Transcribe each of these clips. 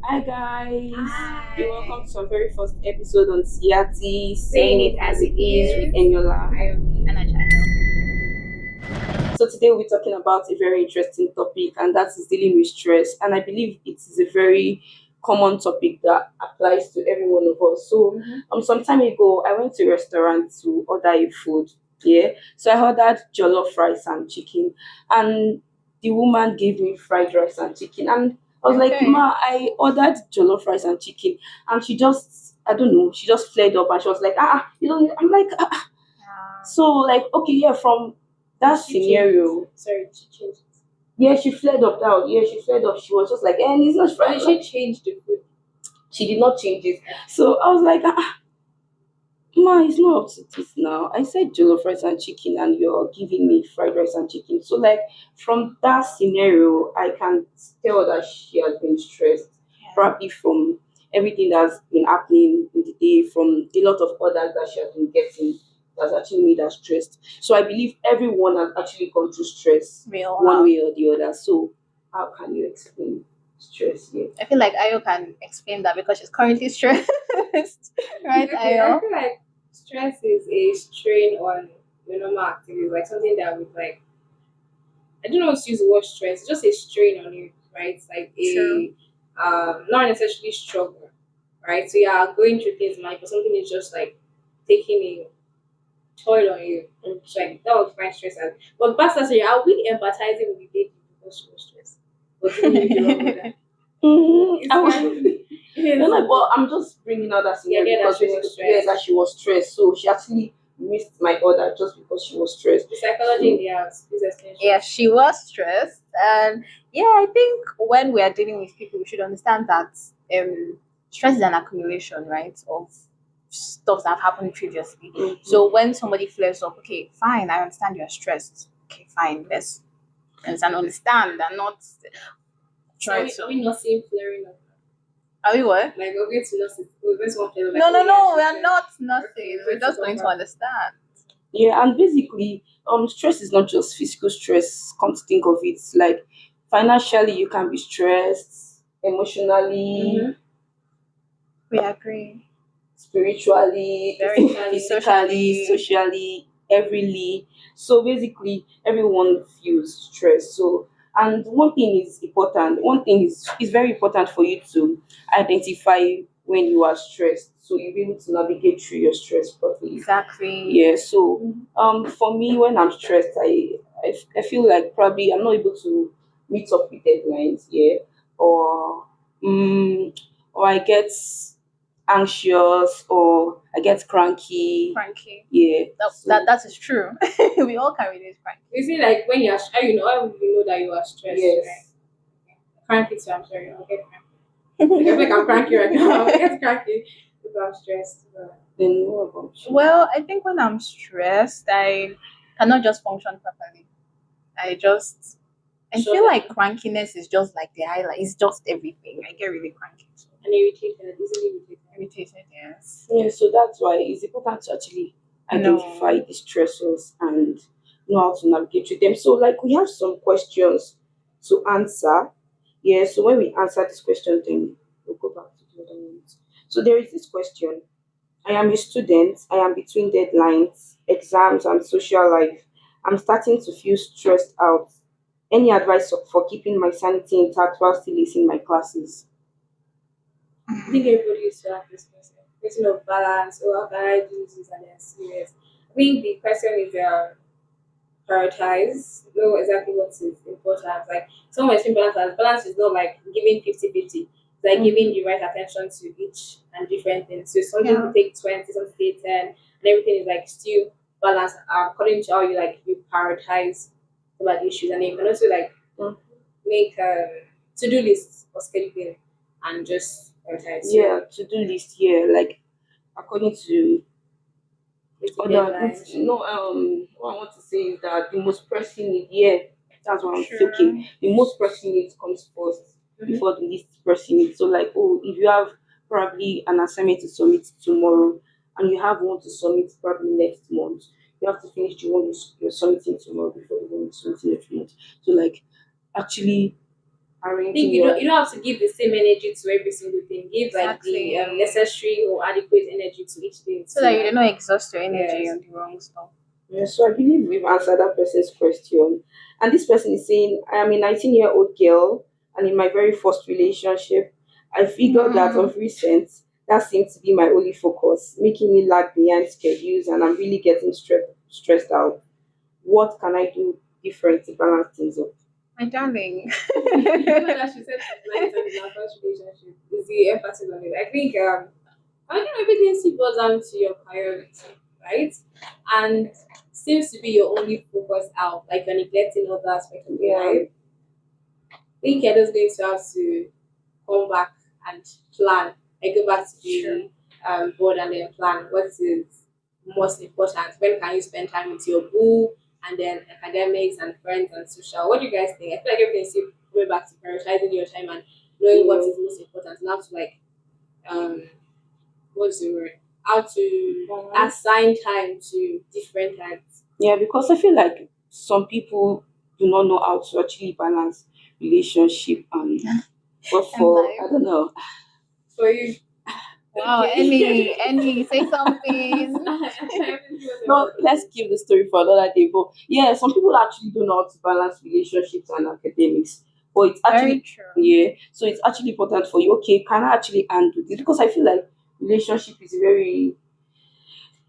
Hi guys, you're Hi. welcome to our very first episode on CRT, Saying it as it with is. Eniola. Ayomide. And Ajadi. So today we're talking about a very interesting topic, and that is dealing with stress. And I believe it is a very common topic that applies to every one of us. So some time ago, I went to a restaurant to order a food. Yeah, so I ordered jollof rice and chicken, and the woman gave me fried rice and chicken, and I was like, Okay. "Ma, I ordered jollof rice and chicken," and she just, I don't know, she just flared up and she was like, you don't. I'm like, so like, okay, yeah, from that She changed scenario, Sorry, she changed it. yeah, she flared up now. Yeah, she flared up. She was just like, and it's not Why fried. did she change the food? She did not change it. So I was like, ma, it's not up to this now. I said jollof rice and chicken, and you're giving me fried rice and chicken. So like from that scenario, I can tell that she has been stressed, probably from everything that's been happening in the day, from a lot of orders that she has been getting. That's actually made her stressed. So I believe everyone has actually gone through stress Real one house. way or the other. So how can you explain stress here? I feel like Ayo can explain that because she's currently stressed. Right, Okay, I Ayo? feel like stress is a strain on your normal activities, like something that would like I don't know how to use the word stress, it's just a strain on you, right? It's like True. a not necessarily struggle, right? So you are going through things in life, but something is just like taking a toll on you. So like that would find stress as but back to are we empathizing with the lady because she was stressed? Or do we make the wrong order? I It's was, fine. no, Yes. no, but I'm just bringing out that The scenario idea that because she was basically, yeah, stressed. that she was stressed. So she actually missed my order just because she was stressed. The psychology in the house, please explain. Yeah, she was stressed, and yeah, I think when we are dealing with people, we should understand that stress is an accumulation, right, of stuff that have happened previously. So when somebody flares up, okay, fine, I understand you're stressed. Okay, fine, let's understand and not So are try we, to. are we not seeing flaring up? Are we what? Like we're going to not see we're going to want flare up, like No, no, no, we yeah, are not nothing. okay, We're let's just talk going to about understand. Yeah, and basically, stress is not just physical stress. Come to think of it, like financially, you can be stressed, emotionally, We agree. spiritually, Very physically, socially, everyly. So basically, everyone feels stress. So, and one thing is important. One thing is very important for you to identify when you are stressed, so you'll be able to navigate through your stress properly. Exactly. Yeah. So, for me, when I'm stressed, I feel like probably I'm not able to meet up with deadlines. Yeah, or or I get anxious or I get cranky. Cranky. Yeah. That is true. We all carry this cranky. is it like when you're how will you know that you are stressed, Yes. right? Cranky too, I'm sorry, I'll get cranky. Like I feel like I'm cranky right now. I'll get cranky because I'm stressed. But Then what about you? Well, I think when I'm stressed, I cannot just function properly. I Sure. feel like crankiness is just like the highlight. It's just everything. I get really cranky. and irritated, easily irritated. Irritated, yes. Yeah, so that's why it's important to actually identify No. the stressors and know how to navigate through them. So, like, we have some questions to answer. Yeah, so when we answer this question, then we'll go back to the other ones. So, there is this question. I am a student. I am between deadlines, exams, and social life. I'm starting to feel stressed out. Any advice for keeping my sanity intact while still acing my classes? I think everybody used to have this question of balance, or how can I do this and then serious. I think the question is prioritize, know exactly what is important. Like someone explained balance is not like giving 50-50. It's like giving the right attention to each and different things. So something Yeah. could take 20, something could take 10, and everything is like still balanced according to how you prioritize about the issues. And then you can also like make to-do lists for scheduling and just prioritize. Yeah, to do list. Yeah, like according to With the other deadlines. no what I want to say is that the most pressing need, yeah, that's what I'm True. thinking. The most pressing need comes first before the least pressing need. So like, oh, if you have probably an assignment to submit tomorrow and you have one to submit probably next month, you have to finish the one you're submitting tomorrow before the one you're submitting next month. So like actually I think you don't have to give the same energy to every single thing. Give like the Exactly. necessary or adequate energy to each thing. So that you do not exhaust your energy Yes. on the wrong stuff. Yeah, so I believe we've answered that person's question. And this person is saying, I am a 19-year-old girl, and in my very first relationship, I figured that of recent, that seemed to be my only focus, making me lag behind schedules, and I'm really getting stressed out. What can I do different to balance things up? My darling. You know that she said she's like in our first relationship is the emphasis on it. I think I think everything still boils down to your priority, right? And seems to be your only focus out, like you're neglecting other aspects of your Yeah. life. I think you're just going to have to come back and plan. I go back to the board and then plan what is most important. When can you spend time with your boo and then academics and friends and social? What do you guys think? I feel like everything's still going back to prioritizing your time and knowing what is most important. Not to like um what's the word? How to assign time to different times. Yeah, because I feel like some people do not know how to actually balance relationship and but And for life. I don't know. For you, Wow, any, say something. No, let's keep the story for another day. But yeah, some people actually don't know how to balance relationships and academics. But it's Very actually true. yeah, so it's actually important for you. Okay, can I actually handle this? Because I feel like relationship is very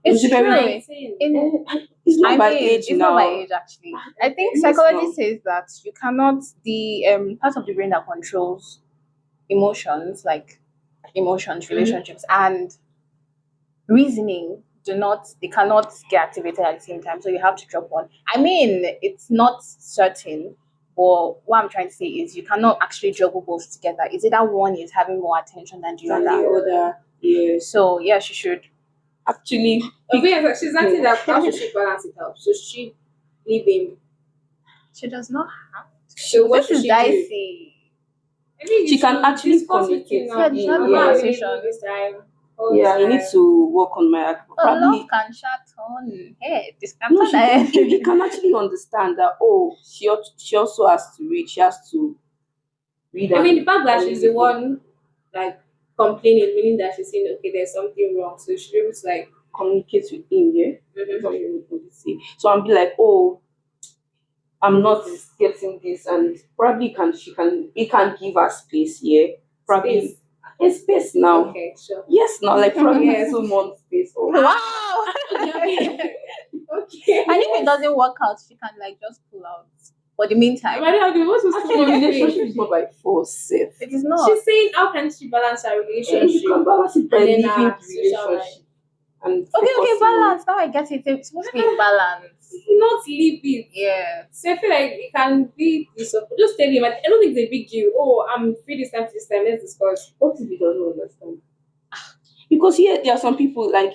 It's it's very true. 19. In it's not I by mean, age it's not by now. age actually. I think Yes, psychology no. says that you cannot the part of the brain that controls emotions, like emotions, relationships, and reasoning do not they cannot get activated at the same time. So you have to drop one. I mean, it's not certain, but what I'm trying to say is you cannot actually juggle both together. Is it that one is having more attention than the Than the other? other. Yes. So yeah, she should. Actually Okay, pick yeah, so she's asking that how should she balance it out? So she leave him. She does not have. So what This should is she do? dicey. I think she you can should actually discuss with communicate him Yeah, now. with just him. have a I'm not Yeah. available conversation. this time. All Yeah, you need time. to work on my Oh, love probably can chat on head. This can no, turn she ahead. he can actually understand that oh she also has to read, she has to read I mean, the and fact that she's the communicate. one like complaining, meaning that she's saying, okay, there's something wrong. So she was like, Communicate with him, yeah. That's what mhm. you want to say. So I'm be like, oh, I'm not getting this, and probably can she can he can give her space, yeah. Probably Space. a space now. Okay, sure. Yes, now like probably Yes. 2 months space or Wow. Okay. And if it doesn't work out, she can like just pull out. For the meantime, But okay, what's supposed actually to be relationship is not by force, safe. it is not. She's saying, how can she balance her And relationship you can balance it by and then leaving her the social life? relationship and Okay, focusing on balance. Now I get it. It's supposed to be balance. Not leave it. Yeah. So I feel like it can be this. Just tell him. I don't think it's a big deal. Oh, I'm free this time to this time. Let's discuss. what if he doesn't understand? Because here there are some people like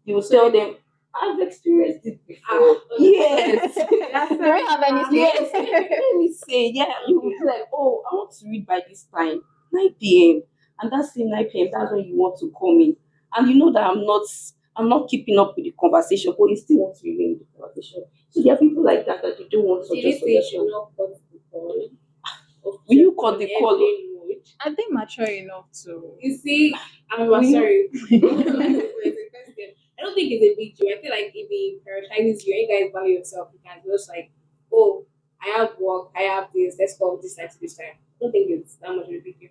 you will So tell them, I've experienced it before. okay. Yes. That's Do we have any Yes. Let me say, yeah, you will be like, oh, I want to read by this time, 9 p.m. And that's same 9 p.m. That's when you want to come in. And you know that I'm not keeping up with the conversation, but you still want to remain in the conversation. So there are people like that that you don't want to Did you just say forget she them. will not cut the call? Will you cut the call? Airplane mode? I think mature enough to. You see, I'm Will you- sorry. It's a question. I don't think it's a big deal. I feel like if he prioritizes you and you guys value yourself, you can just like, oh, I have work, I have this, let's go this time to this time. I don't think it's that much of a big deal.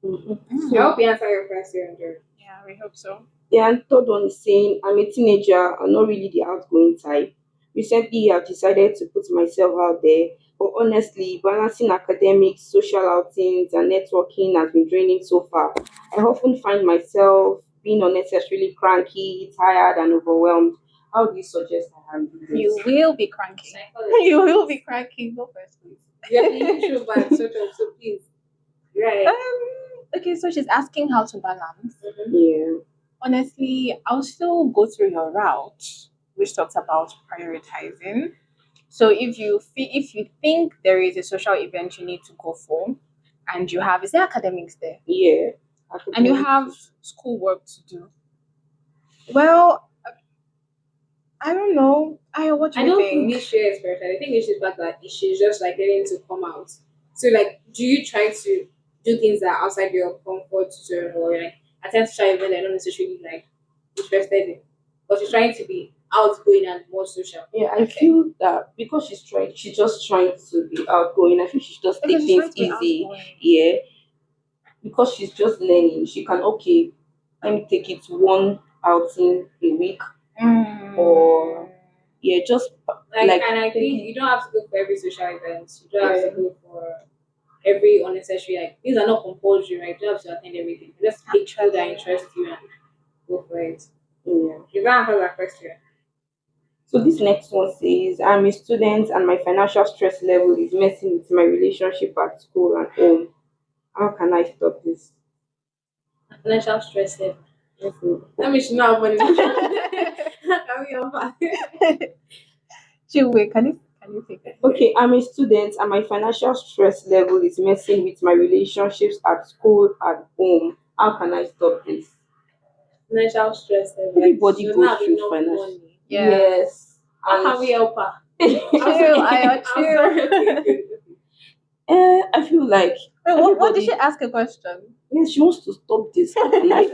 Mhm. I hope you answer your question, Joe. Yeah, we hope so. Yeah, and third one is saying, I'm a teenager, I'm not really the outgoing type. Recently, I've decided to put myself out there, but honestly, balancing academics, social outings, and networking has been draining so far. I often find myself being unnecessarily cranky, tired, and overwhelmed. How do you suggest I handle You this? will be cranky. Psychology. You will be cranky. Go first, please. You have the introvert, sort of, so please. Right. Okay, so she's asking how to balance. Yeah, Honestly, I'll still go through your route, which talks about prioritizing. So if you think there is a social event you need to go for, and you have is there academics there, yeah. and you have schoolwork to do. Well, I don't know. I what do I you don't think think? this year is perfect. I think it's just fact that she's just like getting to come out So like, do you try to do things that are outside your comfort zone, or like attend social events that you're not necessarily like interested in, but you're trying to be outgoing and more social? Yeah, I Okay. feel that because she's just trying to be outgoing. I think she should just Because take she's things trying to be easy. outgoing. Yeah, because she's just learning. She can, okay, let me take it one outing a week, Mm. or yeah, just Like, like and I take think it. you don't have to go for every social event. You don't have to Yeah, go for every unnecessary, like these are not compulsory, right? You don't have to attend everything. Just pick people that Actually, interest you and go for it. yeah. You can't answer that question. So this next one says, I'm a student and my financial stress level is messing with my relationship at school and home. How can I stop this? Financial stress level. Mhm. That means you not have money. Can we offer? Chiwe, can you take it? Okay, I'm a student and my financial stress level is messing with my relationships at school and home. How can I stop this? Financial stress level. Like she Everybody does goes not have through enough financial. money. Yeah. Yes. How And can we help her? I'm Chill, sorry. I I'm chill. sorry. Okay, okay. I feel like Wait, what did she everybody, ask a question? yes, she wants to stop this. How can I?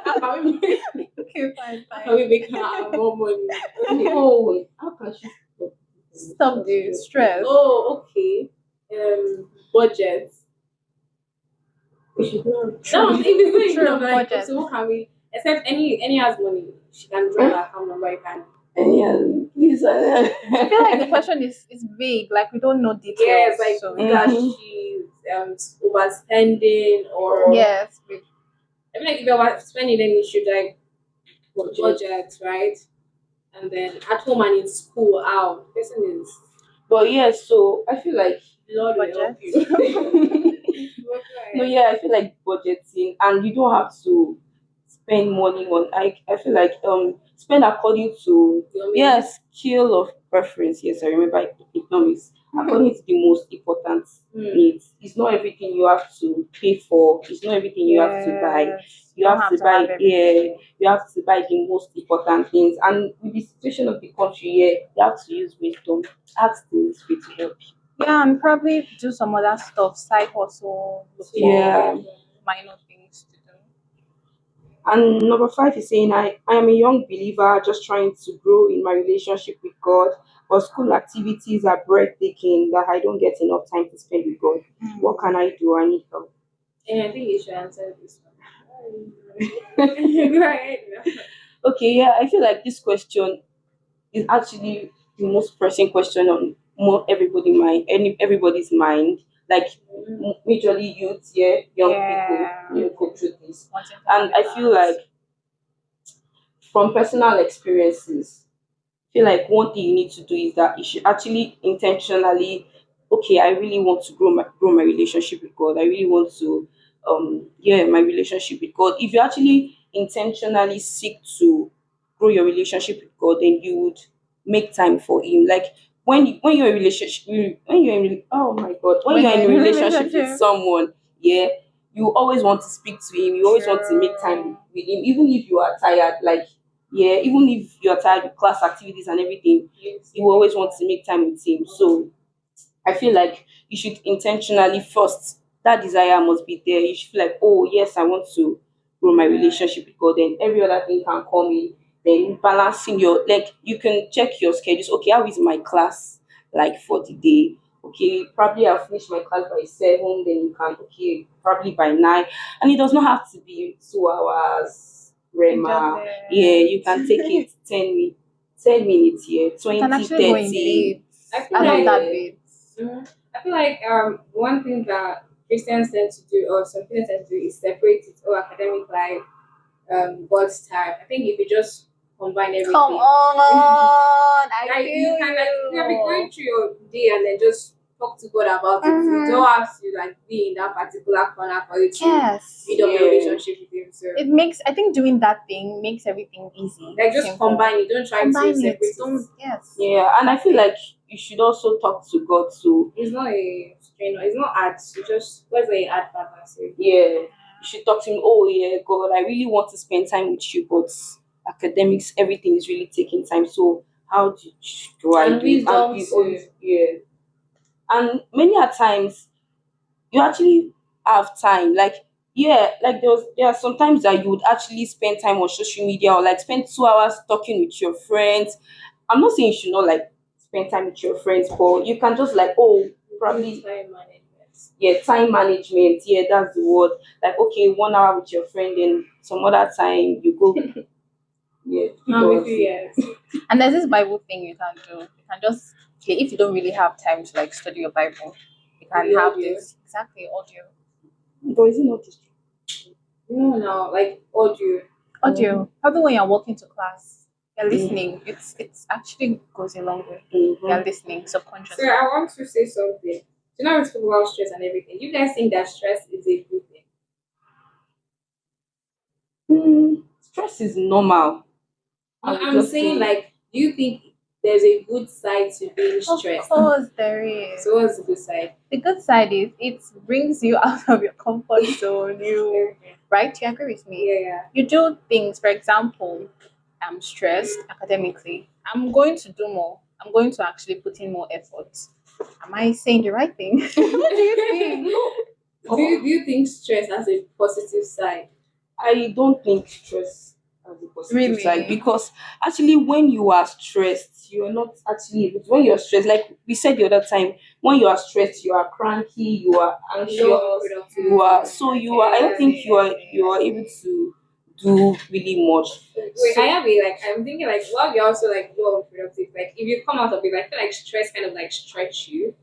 How can we make, Okay, fine, how can fine. we make her have more money? Okay. No, how can she stop this? Stop the stress. Oh, okay. Budget. We should not No, try. if it's not True, enough, like budget. so what can we? Except any has money, she can drop her account number. You can. Yeah, please. I feel like the question is vague, like we don't know Yes, details. like So either Mhm. she's overspending, or yes, I feel like if you're overspending, then you should like Budget. budget, right? And then at home and in school, out person is But yeah, so I feel like Lord will help budget. you. But go no, ahead. yeah, I feel like budgeting, and you don't have to spend money on. I feel like spend according to, Your means. yes, scale of preference. Yes, I remember economics. According to the most important Hmm. needs. It's not everything you have to pay for. It's not everything you have to buy. Yes, you You don't have have to to have buy, yeah, everything. you have to buy the most important things. And with the situation of the country, yeah, you have to use wisdom. Ask the Holy Spirit to help you. Yeah, and probably do some other stuff, side hustle, look for Yeah. minor things to do. And number five is saying, I am a young believer just trying to grow in my relationship with God, but school activities are breathtaking that I don't get enough time to spend with God. What can I do? I need help. And I think you should answer this one. Go ahead. Okay, yeah, I feel like this question is actually the most pressing question on more everybody's mind. Like majorly youth, yeah, young people, Yeah, go through this. wanting to have And a I feel like balance. from personal experiences, feel like one thing you need to do is that you should actually intentionally, okay, I really want to grow my relationship with God. I really want to yeah, my relationship with God. If you actually intentionally seek to grow your relationship with God, then you would make time for him. Like when you're in a relationship, when you're in, oh my God, when When you're you're in a in a relationship with relationship. someone, yeah, you always want to speak to him, you always want to make time True. with him, even if you are tired. Like, yeah, even if you're tired with class activities and everything, Yes. you always want to make time with him. So I feel like you should intentionally first, that desire must be there. You should feel like, oh yes, I want to grow my relationship with God. Then every other thing can come in. Then balancing your, like, you can check your schedules. Okay, how is my class like for the day? Okay, probably I'll finish my class by 7, then you can, okay, probably by 9. And it does not have to be 2 hours, It Rema. Yeah, doesn't. you can take it 10 minutes here, You can 20, actually go in 30. I bits. feel I love like that Yeah. bit. I feel like one thing that Christians tend to do, or some Christians tend to do, is separate it, or academic life, God's time. I think if you just combine Come everything, on, I like you feel can, like you can be you. going through your day and then just talk to God about it. You Mm-hmm. don't have to like be in that particular corner for you to Yes. build up your Yeah. relationship with Him. So It makes, I think doing that thing makes everything easy. like just Simple. combine it. Don't try to Combine it. separate it. Don't, yes. Yeah, and I feel Exactly. like you should also talk to God too. It's not a strain. It's not ads. You just what's a ad partner say? Yeah, you should talk to him. Oh yeah, God, I really want to spend time with you, but academics, everything is really taking time. So how do I And do it? And wisdom you too. always, yeah. And many a times, you actually have time. Like, yeah, like there are sometimes that you would actually spend time on social media, or like spend 2 hours talking with your friends. I'm not saying you should not like spend time with your friends, but you can just like, oh, probably, Time management. yeah, time management, yeah, that's the word. Like, okay, 1 hour with your friend, then some other time you go, yeah, you I'm know with what I'm you, saying. yes. And there's this Bible thing you can do. You can just play if you don't really have time to like study your Bible. You can The have audio. this exactly audio. But is it not this? No, no, like audio. Audio. Probably when you're walking to class, you're Mm. listening. It's actually goes a long way. Mm-hmm. You're listening So subconsciously. I want to say something. So now we spoke about stress and everything. You guys think that stress is a good thing? Stress is normal. I No, would I'm just saying say, like, do you think there's a good side to being Of stressed? course, there is. So what's the good side? The good side is it brings you out of your comfort zone. You Okay. right? You agree with me? Yeah, yeah. You do things. For example, I'm stressed academically. I'm going to do more. I'm going to actually put in more effort. Am I saying the right thing? What do you think? Do you think stress has a positive side? I don't think stress has a positive side, Really? because actually, when you are stressed, you are not actually able to, when you're stressed, like we said the other time, when you are stressed, you are cranky, you are anxious, Low you are, productivity. so you are, I Okay, don't I Yeah. think see. I see. you I are able see. to do really much. Wait, I have a like. I'm thinking like, while you're also like low and productive, like if you come out of it, I feel like stress kind of like stretch you.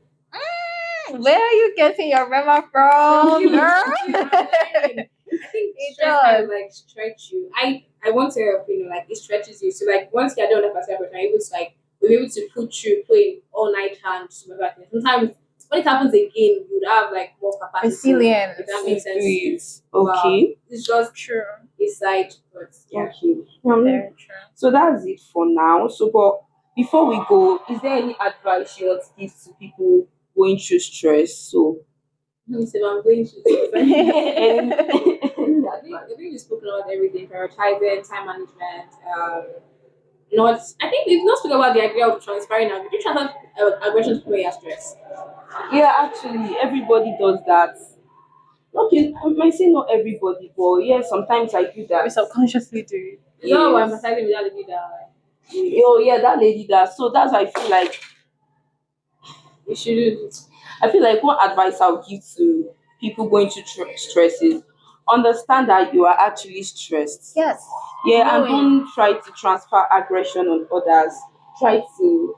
Where are you getting your mema From from, you, girl? from you, I'm learning. I think It stress kind does. of like stretch you. I want to your opinion, like it stretches you. So like once you're done with yourself, you're able to like be able to put you playing all night and some other things. Sometimes when it happens again, you would have like more capacity. If that Resilience. makes sense to you. Please, okay, It's just True. a side, but yeah. okay. Very true. So that's it for now. So, but before we go, is there any advice you want to give to people going through stress? So, So I'm going to do and I think we've spoken about everything, prioritizing, time management, not I think we've not spoken about the idea of transferring now. Did you transfer aggression to people when you're stressed? yeah, actually, everybody does that. Okay, I might say not everybody, but yeah, sometimes I do We that. subconsciously do it. Is that why I'm Yes. emphasizing without the leader? Oh yeah, that lady does. So that's why I feel like, You shouldn't. I feel like one advice I'll give to people going through stress is understand that you are actually stressed. Yes. Yeah, and Knowing. don't try to transfer aggression on others. Try to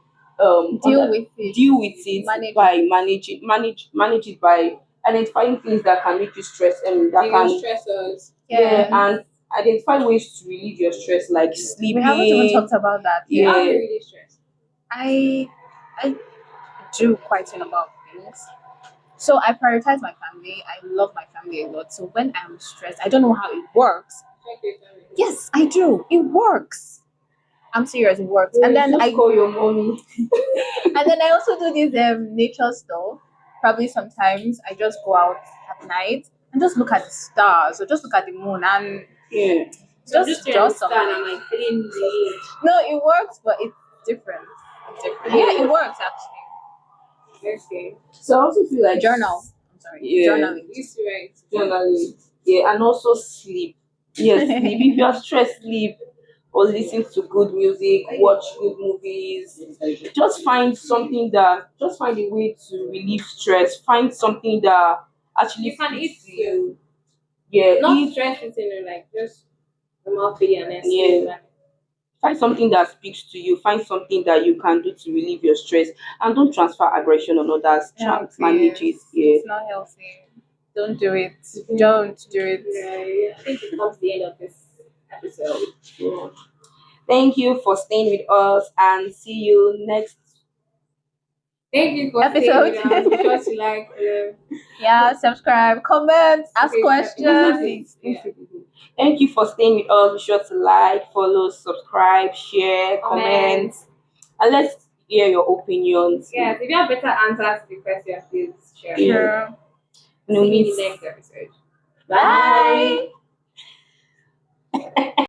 Deal with it. deal with it Manage by it. manage it by identifying things that can make you stress, and that Even can, stressors. yeah, Yes. and identify ways to relieve your stress, like We haven't even sleeping. talked about that How yet. are you Yeah, really stressed? I I do quite a number of things. So I prioritize my family. I love my family a lot. So when I'm stressed, I don't know how it works. Check your family. Yes, I do. It works. I'm serious, it works. yeah, And then just I call your mommy. also do this nature stuff. Probably sometimes I just go out at night and just look at the stars or just look at the moon and Yeah. So I'm just just trying to draw understand. something. I'm like feeling relieved. No, it works, but it's different. It's different. Yeah, it works actually. Okay. So I also feel like, Journal. I'm sorry. yeah, Journaling. You used to write. journaling. Yeah, and also sleep. Yes, sleep. If you are stressed, sleep, or listen to good music, watch good movies. Just find a way to relieve stress. Find something that actually You can eat speaks to too. you. Yeah, Not eat. stress eating, like just normal feeding and then sleep. Yeah, find something that speaks to you. Find something that you can do to relieve your stress, and don't transfer aggression on others. Try Yeah, and manage it. please. Yeah. It's not healthy. Don't do it. Don't do it. Yeah, I think it comes to the end of this episode. Yeah. Thank you for staying with us, and see you next. Thank you for staying Episode. with us. Be sure to like, Yeah, subscribe, comment, ask okay, questions. yeah. Thank you for staying with us. Be sure to like, follow, subscribe, share, comment, Comment. and let's hear your opinions. Yes, if you have better answers to the question, please share. Yeah. True. You know, See you in meet. the next episode. Bye. Bye.